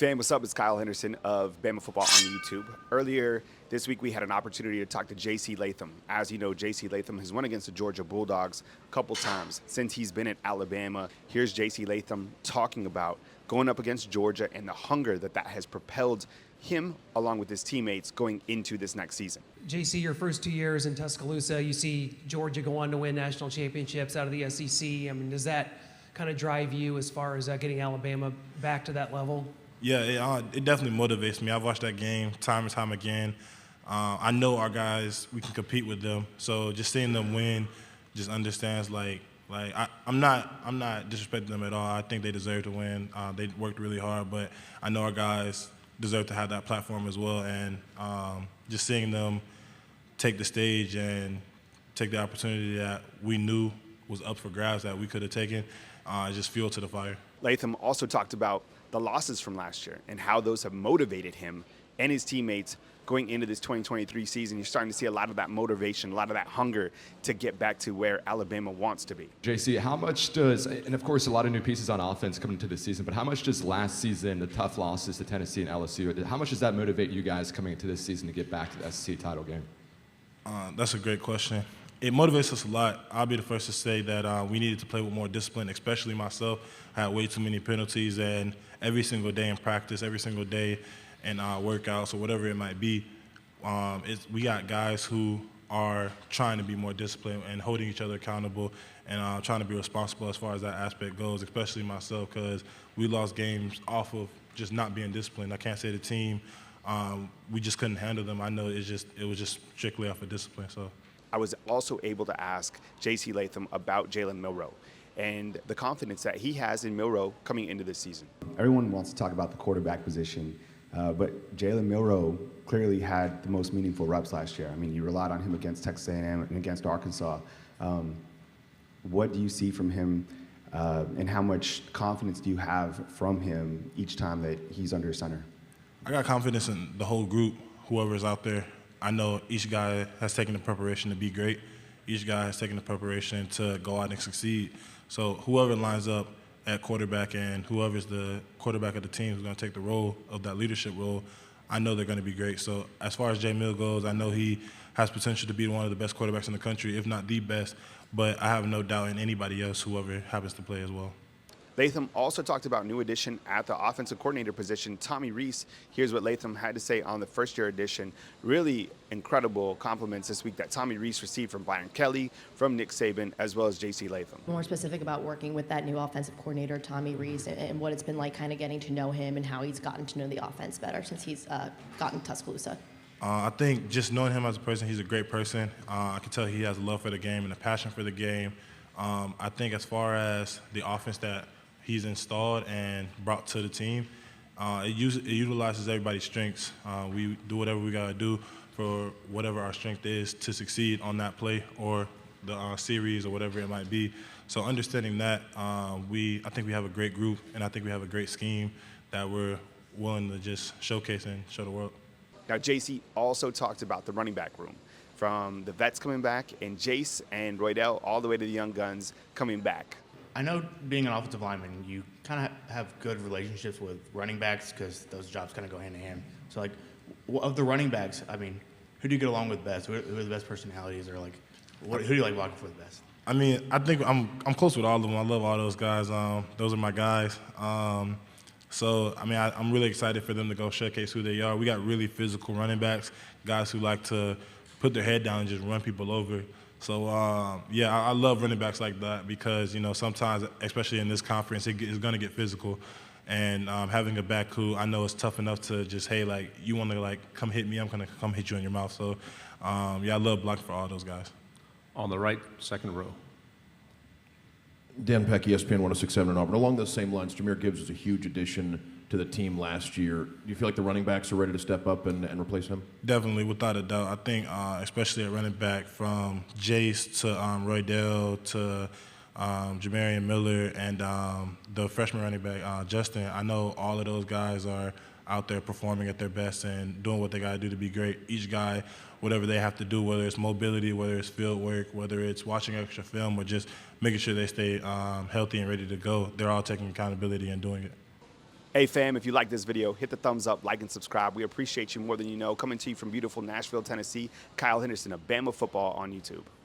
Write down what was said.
Fam, what's up? It's Kyle Henderson of Bama Football on YouTube. Earlier this week, we had an opportunity to talk to J.C. Latham. As you know, J.C. Latham has won against the Georgia Bulldogs a couple times since he's been at Alabama. Here's J.C. Latham talking about going up against Georgia and the hunger that has propelled him, along with his teammates, going into this next season. JC, your first 2 years in Tuscaloosa, you see Georgia go on to win national championships out of the SEC. I mean, does that kind of drive you as far as getting Alabama back to that level? Yeah, it definitely motivates me. I've watched that game time and time again. I know our guys, we can compete with them. So just seeing them win just understands I'm not disrespecting them at all. I think they deserve to win. They worked really hard, but I know our guys deserve to have that platform as well. And just seeing them take the stage and take the opportunity that we knew was up for grabs that we could have taken, just fuel to the fire. Latham also talked about the losses from last year and how those have motivated him and his teammates going into this 2023 season. You're starting to see a lot of that motivation, a lot of that hunger to get back to where Alabama wants to be. JC, how much does, and of course a lot of new pieces on offense coming into the season, but how much does last season, the tough losses to Tennessee and LSU, how much does that motivate you guys coming into this season to get back to the SEC title game? That's a great question. It motivates us a lot. I'll be the first to say that we needed to play with more discipline, especially myself. I had way too many penalties, and every single day in practice, every single day in workouts or whatever it might be, we got guys who are trying to be more disciplined and holding each other accountable and trying to be responsible as far as that aspect goes, especially myself, because we lost games off of just not being disciplined. I can't say the team, we just couldn't handle them. I know it was just strictly off of discipline. So I was also able to ask J.C. Latham about Jalen Melrose and the confidence that he has in Melrose coming into this season. Everyone wants to talk about the quarterback position, but Jalen Melrose clearly had the most meaningful reps last year. I mean, you relied on him against Texas A&M and against Arkansas. What do you see from him, and how much confidence do you have from him each time that he's under center? I got confidence in the whole group, whoever's out there. I know each guy has taken the preparation to be great. Each guy has taken the preparation to go out and succeed. So whoever lines up at quarterback and whoever's the quarterback of the team is going to take the role of that leadership role, I know they're going to be great. So as far as J. Mill goes, I know he has potential to be one of the best quarterbacks in the country, if not the best, but I have no doubt in anybody else, whoever happens to play as well. Latham also talked about new addition at the offensive coordinator position, Tommy Reese. Here's what Latham had to say on the first-year edition. Really incredible compliments this week that Tommy Reese received from Brian Kelly, from Nick Saban, as well as J.C. Latham. More specific about working with that new offensive coordinator, Tommy Reese, and what it's been like kind of getting to know him and how he's gotten to know the offense better since he's gotten Tuscaloosa. I think just knowing him as a person, he's a great person. I can tell he has a love for the game and a passion for the game. I think as far as the offense that he's installed and brought to the team, it utilizes everybody's strengths. We do whatever we got to do for whatever our strength is to succeed on that play or the series or whatever it might be. So understanding that, I think we have a great group, and I think we have a great scheme that we're willing to just showcase and show the world. Now, JC also talked about the running back room, from the vets coming back and Jace and Roydell all the way to the young guns coming back. I know being an offensive lineman, you kind of have good relationships with running backs because those jobs kind of go hand in hand. So, like, of the running backs, I mean, who do you get along with best? Who are the best personalities, or like, who do you like walking for the best? I mean, I think I'm close with all of them. I love all those guys. Those are my guys. So, I mean, I'm really excited for them to go showcase who they are. We got really physical running backs, guys who like to put their head down and just run people over. So, I love running backs like that because, sometimes, especially in this conference, it's going to get physical. And having a back who I know is tough enough to just, hey, like, you want to, come hit me, I'm going to come hit you in your mouth. So, I love blocking for all those guys. On the right, second row. Dan Peck, ESPN 106.7 in Auburn. Along those same lines, Jahmyr Gibbs was a huge addition to the team last year. Do you feel like the running backs are ready to step up and replace him? Definitely, without a doubt. I think, especially at running back, from Jace to Roydell to Jamarian Miller and the freshman running back, Justin, I know all of those guys are out there performing at their best and doing what they got to do to be great. Each guy, whatever they have to do, whether it's mobility, whether it's field work, whether it's watching extra film, or just making sure they stay healthy and ready to go, they're all taking accountability and doing it. Hey, fam, if you like this video, hit the thumbs up, like, and subscribe. We appreciate you more than you know. Coming to you from beautiful Nashville, Tennessee, Kyle Henderson of Bama Football on YouTube.